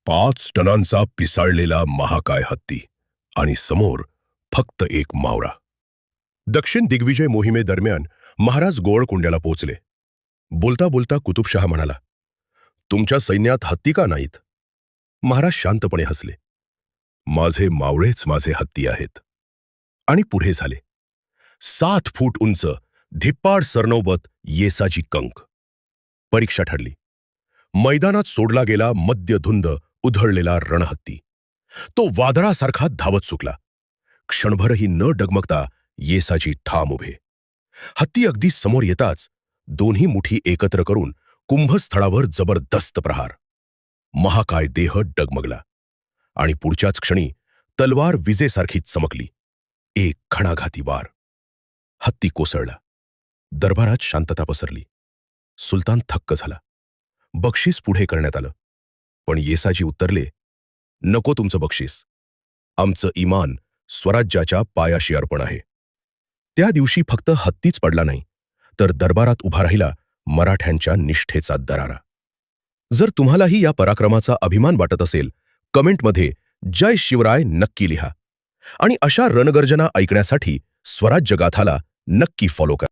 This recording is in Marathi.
5 टनांचा पिसाळलेला महाकाय हत्ती आणि समोर फक्त एक मावळा. दक्षिण दिग्विजय मोहिमेदरम्यान महाराज गोवळकोंड्याला पोहोचले. बोलता बोलता कुतुबशहा म्हणाला, तुमच्या सैन्यात हत्ती का नाहीत? महाराज शांतपणे हसले. माझे मावळेच माझे हत्ती आहेत. आणि पुढे झाले. 7 फूट उंच धिप्पाड सरनौबत येसाजी कंक. परीक्षा ठरली. मैदानात सोडला गेला मद्यधुंद उधळलेला रणहत्ती. तो वादळासारखा धावत सुटला. क्षणभरही न डगमगता येसाजी ठाम उभे. हत्ती अगदी समोर येताच दोन्ही मुठी एकत्र करून कुंभस्थळावर जबरदस्त प्रहार. महाकाय देह डगमगला आणि पुढच्याच क्षणी तलवार विजेसारखी चमकली. एक घणाघाती वार. हत्ती कोसळला. दरबारात शांतता पसरली. सुलतान थक्क झाला. बक्षीस पुढे करण्यात आलं. पण येसाजी उत्तरले, नको तुमचं बक्षीस. आमचं इमान स्वराज्याच्या पायाशी अर्पण आहे. त्या दिवशी फक्त हत्तीच पडला नाही, तर दरबारात उभा राहिला मराठ्यांच्या निष्ठेचा दरारा. जर तुम्हालाही या पराक्रमाचा अभिमान वाटत असेल, कमेंटमध्ये जय शिवराय नक्की लिहा. आणि अशा रणगर्जना ऐकण्यासाठी स्वराज्य गाथाला नक्की फॉलो करा.